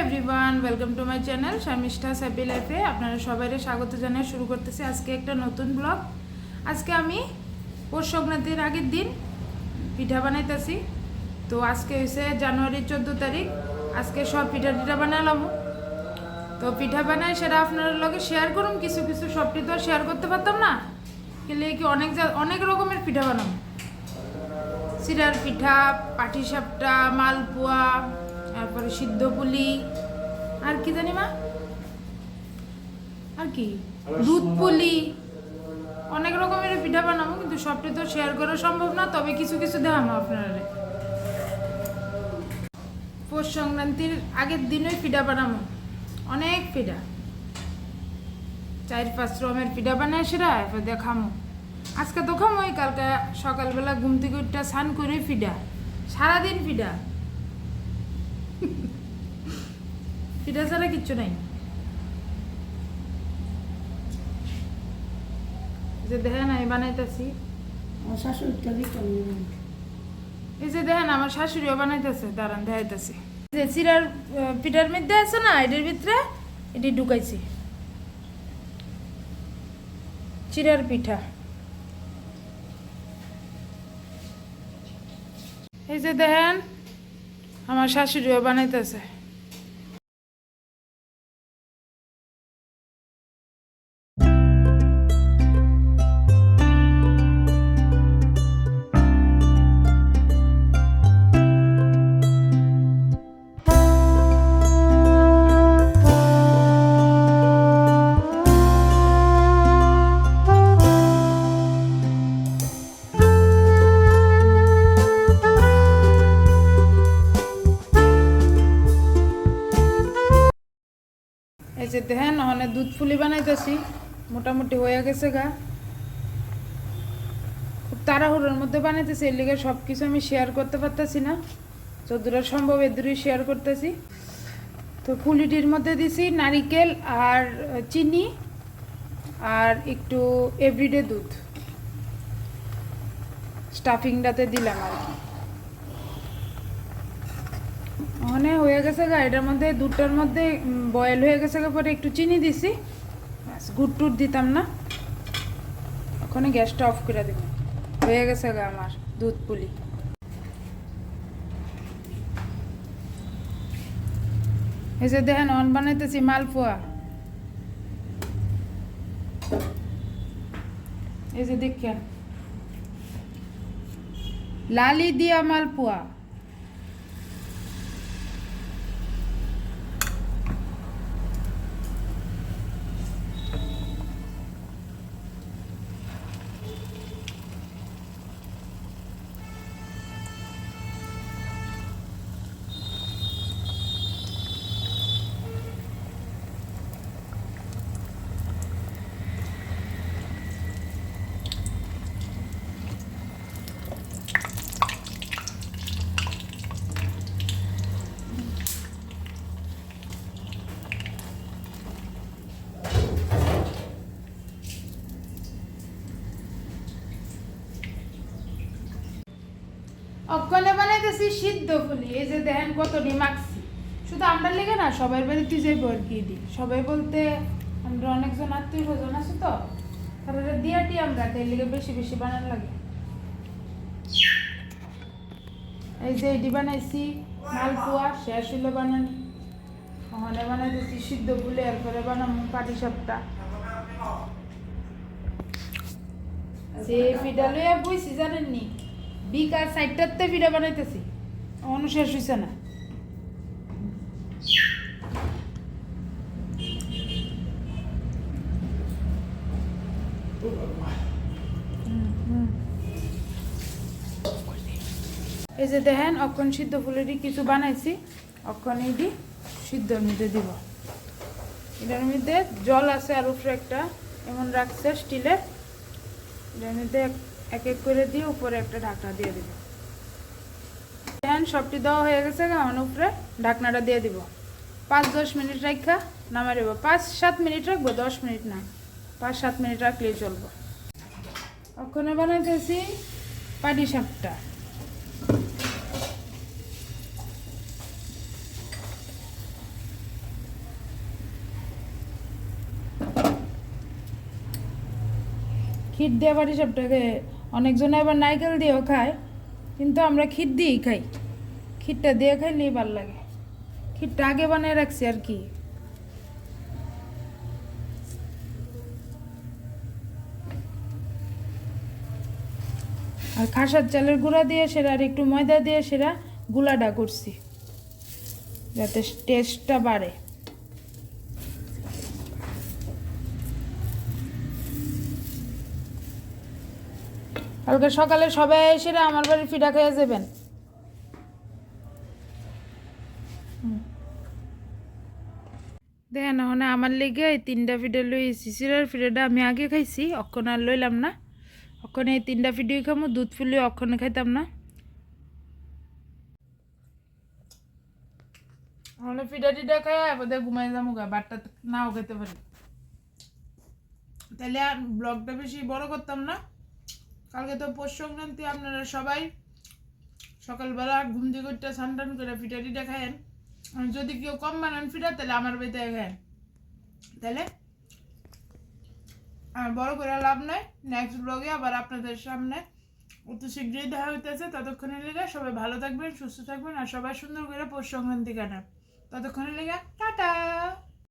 Everyone, welcome to my channel Sharmistha's happy লাইফে। আপনারা সবাইকে স্বাগত জানিয়ে শুরু করতেছি আজকে একটা নতুন ব্লগ। আজকে আমি পৌষ সংক্রান্তির আগের দিন পিঠা বানাইতেছি। তো আজকে হয়েছে জানুয়ারির 14 তারিখ। আজকে সব পিঠা বানালাম। তো পিঠা বানাই সেটা আপনার লগে শেয়ার করুন। কিছু কিছু সবটি তো আর শেয়ার করতে পারতাম না, কিন্তু কি অনেক রকমের পিঠা বানাবো। চিড়ার পিঠা, পাটিসাপটা, মালপোয়া, তারপরে সিদ্ধ পুলি, আর কি জানি মা, আর কি দুধ পুলি, অনেক রকমের পিঠা বানাবো, কিন্তু সবটি তো শেয়ার করা সম্ভব না। তবে কিছু কিছু দেখাবো আপনারা। পৌষ সংক্রান্তির আগের দিনই পিঠা বানাবো, অনেক পিঠা, 4-5 রকমের পিঠা বানায় সেটা এরপর দেখামো। আজকে তো খামোই, কালকে সকালবেলা ঘুম থেকে উঠটা স্নান করে পিঠা, সারাদিন পিঠা পিঠা ছাড়া কিচ্ছু নাই। যে দেখেন আমি বানাইতেছি, এই যে দেখেন আমার শাশুড়িও বানাইতেছে, দাঁড়ান দেখাইতেছি। যে চিরার পিঠার মধ্যে আছে না, এটার ভিতরে এটি ঢুকাইছি চিরার পিঠা। এই যে দেখেন আমার শাশুড়িও বানাইতেছে। এই যে দেখেন ওখানে দুধ ফুলি বানাইতেছি, মোটামুটি হয়ে গেছে গা। খুব তাড়াহুড়োর মধ্যে বানাইতেছি, এর লিগে সব কিছু আমি শেয়ার করতে পারতেছি না। যতদূর সম্ভব এদূরই শেয়ার করতেছি। তো ফুলিটির মধ্যে দিছি নারিকেল আর চিনি আর একটু এভরিডে দুধ, স্টাফিংটাতে দিলাম আর কি। ওখানে হয়ে গেছে গা, এটার মধ্যে দুধটার মধ্যে বয়েল হয়ে গেছে গা, পরে একটু চিনি দিছি, গুড় টুট দিতাম না। ওখানে গ্যাসটা অফ করে দিব। হয়ে গেছে গা আমার দুধ পুলি। এই যে দেখেন অন বানাইতেছি মালপোয়া। এই যে দেখেন লালি দিয়া মালপোয়া। অক্ষণে বানাইতেছি সিদ্ধ ফুলি। এই যে দেখেন কতটি মাখছি, শুধু আমরা লেগে না, সবাই বাড়িতে যাইব আর কি দিই। সবাই বলতে আমরা অনেকজন আত্মীয় স্বজন আছে, তো তারা দিয়াটি আমরা তাই লেগে বেশি বেশি বানান লাগে। এই যে এটি বানাইছি মালপোয়া, শেষ হইলো বানানি। ওখানে বানাইতেছি সিদ্ধ ফুলি, এরপরে বানাবো পাটিসাপটা। যে পিঠা লইয়া বইছি জানেননি, বিকাল 4টাতে পিঠা বানাইতেছি, শেষ হয়েছে না। এই যে দেখেন অক্ষণ সিদ্ধ ফুলেরই কিছু বানাইছি, অক্ষণ এটি সিদ্ধর মধ্যে দিব। এটার মধ্যে জল আছে আর উপরে একটা এমন রাখছে স্টিলের, এটার মধ্যে এক এক করে দিয়ে উপরে একটা ঢাকনা দিয়ে দিব। দেখেন সবটি দেওয়া হয়ে গেছে, আমার উপরে ঢাকনাটা দিয়ে দিব। 5-10 মিনিট রাখা নামাই দেবো। 5-7 মিনিট রাখবো, 10 মিনিট না, 5-7 মিনিট রাখলেই চলবো। ওখানে বানাইতেছি পাটিসাপটা। ক্ষীর দিয়ে পাটিসাপটাকে অনেকজনে আবার নারকেল দিয়েও খায়, কিন্তু আমরা ক্ষীর দিয়েই খাই। ক্ষীরটা দিয়ে খাইলেই ভালো লাগে। ক্ষীরটা আগে বানিয়ে রাখছি আর কি। আর খাসার চালের গুঁড়া দিয়ে সেটা আর একটু ময়দা দিয়ে সেটা গুলাটা করছি যাতে টেস্টটা বাড়ে। কালকে সকালে সবাই এসে আমার বাড়ির পিঠা খেয়ে যাবেন। দেখেন না আমার লেগে এই 3টা পিঠা লইছি। চিরার পিঠাটা আমি আগে খাইছি, অক্ষণ আর লইলাম না। অক্ষণ এই 3টা পিঠাই খামো, দুধ ফুলিয়ে অক্ষণে খাইতাম না। আমরা পিঠা টিঠা খাই বোধহয় ঘুমাই যাবো গা, বারটা নাও খেতে পারি। তাহলে আর ব্লগটা বেশি বড় করতাম না। কালকে তো পৌষ সংক্রান্তি, আপনারা সবাই সকালবেলা ঘুম থেকে উঠতে স্নান টান করে পিঠা টিঠা খায়েন। যদি কেউ কম বানান পিঠা তাহলে আমার বাড়িতে খায়েন। তাহলে বড় করে লাভ নাই। নেক্সট ব্লগে আবার আপনাদের সামনে অতি শীঘ্রই দেখা হইতেছে। ততক্ষণের লেগে সবাই ভালো থাকবেন, সুস্থ থাকবেন, আর সবাই সুন্দর করে পৌষ সংক্রান্তি কাটান। ততক্ষণের লেগে টাটা।